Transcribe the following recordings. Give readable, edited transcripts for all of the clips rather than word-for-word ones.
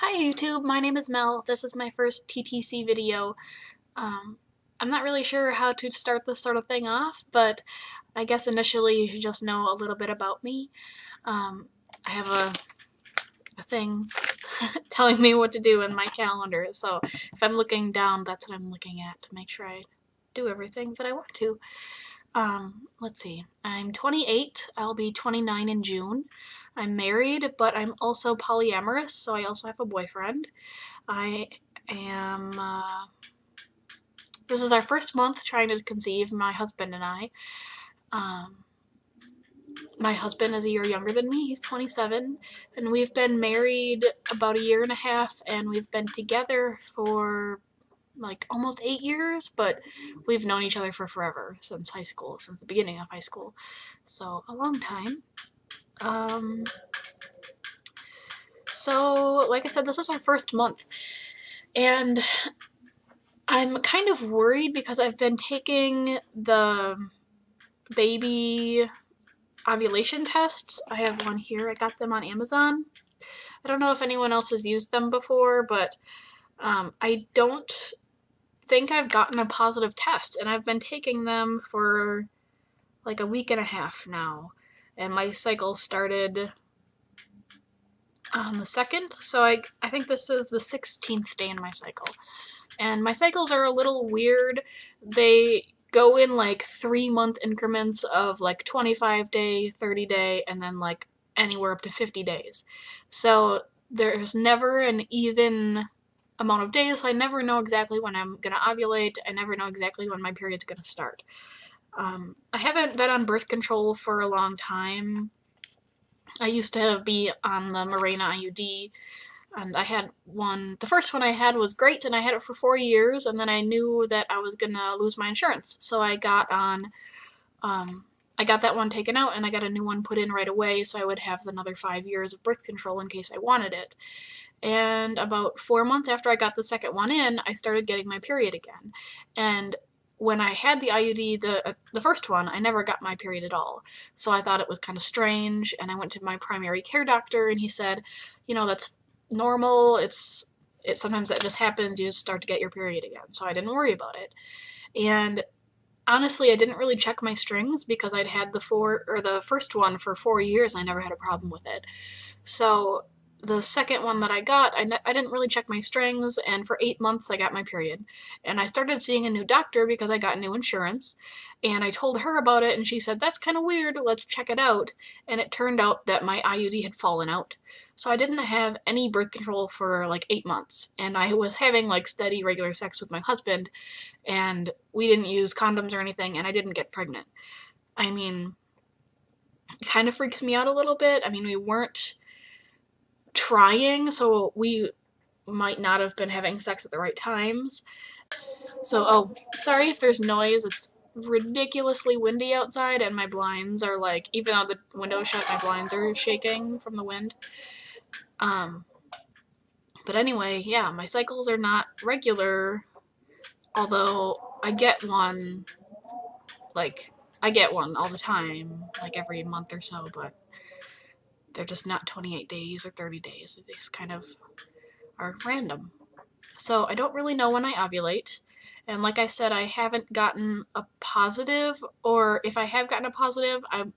Hi YouTube, my name is Mel. This is my first TTC video. I'm not really sure how to start this sort of thing off, but I guess initially you should just know a little bit about me. I have a thing telling me what to do in my calendar, so if I'm looking down, that's what I'm looking at to make sure I do everything that I want to. Let's see. I'm 28. I'll be 29 in June. I'm married, but I'm also polyamorous, so I also have a boyfriend. I am, this is our first month trying to conceive, my husband and I. Um, my husband is a year younger than me. He's 27, and we've been married about a year and a half, and we've been together for like almost 8 years, but we've known each other for forever, since high school, since the beginning of high school. So, a long time. So, like I said, this is our first month, and I'm kind of worried because I've been taking the baby ovulation tests. I have one here. I got them on Amazon. I don't know if anyone else has used them before, but I don't think I've gotten a positive test, and I've been taking them for like a week and a half now, and my cycle started on the 2nd, so I think this is the 16th day in my cycle. And my cycles are a little weird. They go in like 3-month increments of like 25 day, 30 day, and then like anywhere up to 50 days. So there's never an even amount of days, so I never know exactly when I'm gonna ovulate. I never know exactly when my period's gonna start. I haven't been on birth control for a long time. I used to be on the Mirena IUD, and I had one. The first one I had was great, and I had it for 4 years, and then I knew that I was gonna lose my insurance, so I got that one taken out, and I got a new one put in right away, so I would have another 5 years of birth control in case I wanted it. And about 4 months after I got the second one in, I started getting my period again. And when I had the IUD, the first one, I never got my period at all. So I thought it was kind of strange, and I went to my primary care doctor, and he said, you know, that's normal. It's sometimes that just happens. You just start to get your period again. So I didn't worry about it. And honestly, I didn't really check my strings because I'd had the first one for 4 years. And I never had a problem with it. So the second one that I got, I didn't really check my strings, and for 8 months I got my period. And I started seeing a new doctor because I got new insurance, and I told her about it, and she said, that's kind of weird, let's check it out. And it turned out that my IUD had fallen out. So I didn't have any birth control for like 8 months, and I was having like steady regular sex with my husband, and we didn't use condoms or anything, and I didn't get pregnant. I mean, it kind of freaks me out a little bit. I mean, we weren't trying, so we might not have been having sex at the right times. So, oh, sorry if there's noise. It's ridiculously windy outside, and my blinds are like, even though the window's shut, my blinds are shaking from the wind. But anyway, yeah, my cycles are not regular, although I get one all the time, like every month or so, but they're just not 28 days or 30 days. They just kind of are random. So I don't really know when I ovulate. And like I said, I haven't gotten a positive, or if I have gotten a positive, I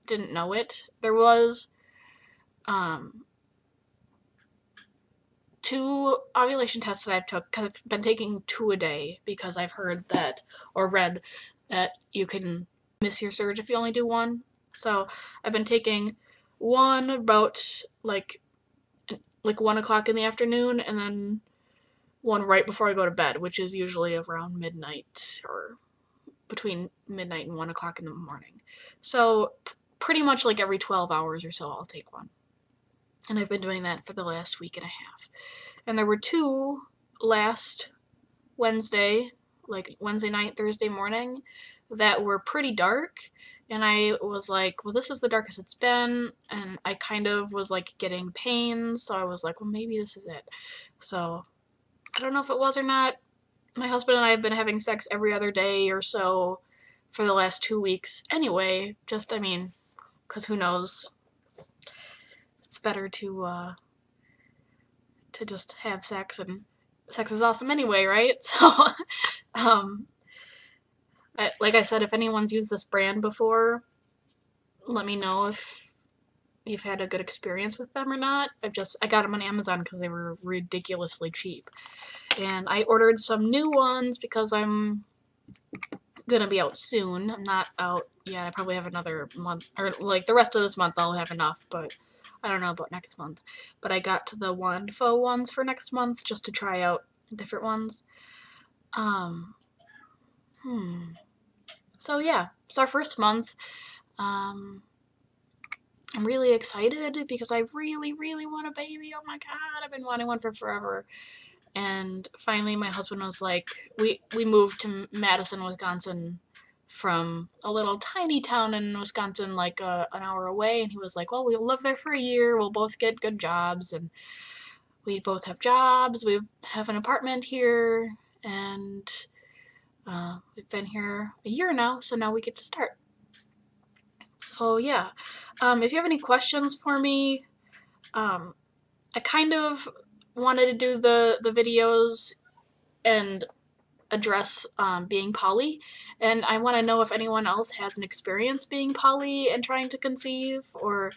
didn't know it. There was 2 ovulation tests that I've took, because I've been taking 2 a day, because I've heard that, or read that you can miss your surge if you only do one. So I've been taking one about like 1 o'clock in the afternoon, and then one right before I go to bed, which is usually around midnight, or between midnight and 1 o'clock in the morning. So pretty much like every 12 hours or so I'll take one. And I've been doing that for the last week and a half. And there were 2 last Wednesday, like Wednesday night, Thursday morning, that were pretty dark. And I was like, well, this is the darkest it's been. And I kind of was like getting pains. So I was like, well, maybe this is it. So I don't know if it was or not. My husband and I have been having sex every other day or so for the last 2 weeks. Anyway, I mean, because who knows? It's better to to just have sex, and sex is awesome anyway, right? So, um, like I said, if anyone's used this brand before, let me know if you've had a good experience with them or not. I got them on Amazon because they were ridiculously cheap. And I ordered some new ones because I'm gonna be out soon. I'm not out yet. I probably have another month, or like the rest of this month I'll have enough, but I don't know about next month. But I got the Wonderful ones for next month just to try out different ones. So yeah, it's our first month. I'm really excited because I really, really want a baby. Oh my god, I've been wanting one for forever. And finally my husband was like, we moved to Madison, Wisconsin from a little tiny town in Wisconsin, like an hour away, and he was like, well, we'll live there for a year, we'll both get good jobs, and we both have jobs, we have an apartment here, and we've been here a year now, so now we get to start. So yeah, if you have any questions for me, I kind of wanted to do the videos and address being poly, and I want to know if anyone else has an experience being poly and trying to conceive, or,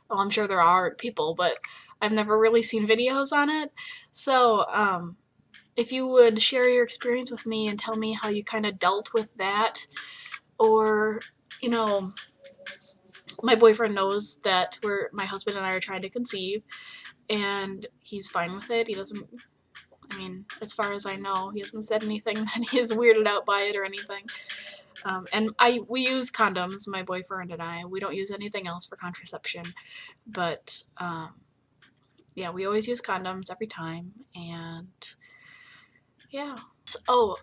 well, I'm sure there are people, but I've never really seen videos on it. So if you would share your experience with me and tell me how you kind of dealt with that, or, you know, my boyfriend knows that my husband and I are trying to conceive, and he's fine with it. He doesn't, I mean, as far as I know, he hasn't said anything that he is weirded out by it or anything. And we use condoms, my boyfriend and I. We don't use anything else for contraception, but yeah, we always use condoms every time, and yeah. So,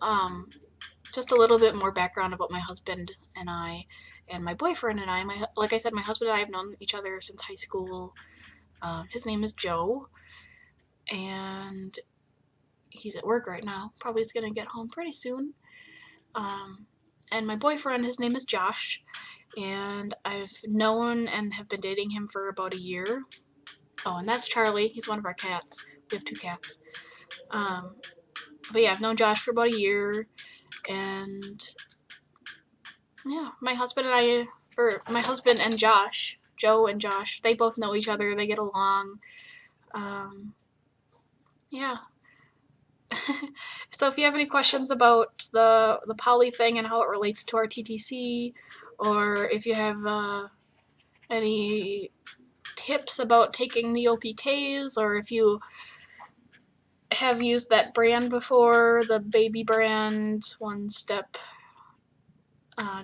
just a little bit more background about my husband and I, and my boyfriend and I. Like I said, my husband and I have known each other since high school. His name is Joe, and he's at work right now. Probably is gonna get home pretty soon. And my boyfriend, his name is Josh, and I've known and have been dating him for about a year. Oh, and that's Charlie. He's one of our cats. We have 2 cats. But yeah, I've known Josh for about a year, and yeah, my husband and Josh, Joe and Josh, they both know each other. They get along. Yeah. So if you have any questions about the poly thing and how it relates to our TTC, or if you have any tips about taking the OPKs, or if you have used that brand before, the baby brand, One Step,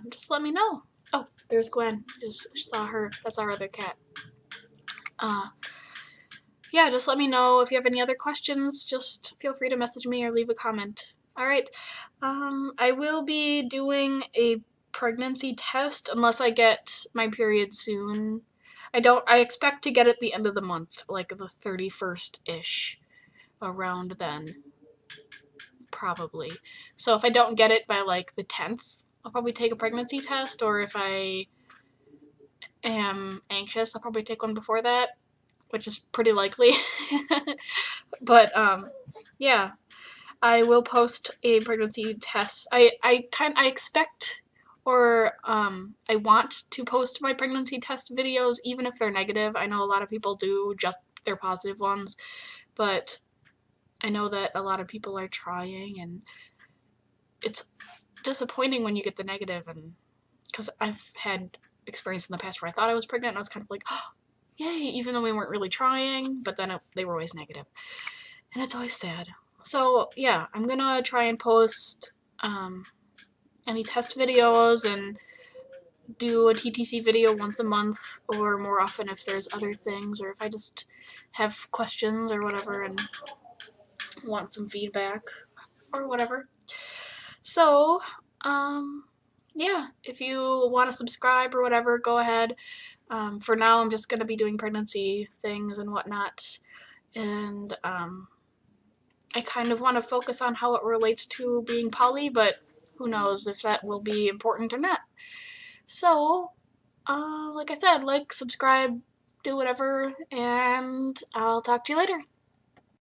just let me know. Oh, there's Gwen. Just saw her. That's our other cat. Yeah, just let me know. If you have any other questions, just feel free to message me or leave a comment. Alright, I will be doing a pregnancy test unless I get my period soon. I expect to get it the end of the month, like the 31st-ish, around then, probably. So if I don't get it by like the 10th, I'll probably take a pregnancy test, or if I am anxious, I'll probably take one before that, which is pretty likely. But yeah, I will post a pregnancy test. I expect, or I want to post my pregnancy test videos even if they're negative. I know a lot of people do just their positive ones, but I know that a lot of people are trying, and it's disappointing when you get the negative, and because I've had experience in the past where I thought I was pregnant and I was kind of like, oh, yay, even though we weren't really trying, but then they were always negative. And it's always sad. So yeah, I'm gonna try and post any test videos and do a TTC video once a month, or more often if there's other things, or if I just have questions or whatever and want some feedback or whatever. So, yeah, if you want to subscribe or whatever, go ahead. For now, I'm just going to be doing pregnancy things and whatnot, and I kind of want to focus on how it relates to being poly, but who knows if that will be important or not. So, like I said, like, subscribe, do whatever, and I'll talk to you later.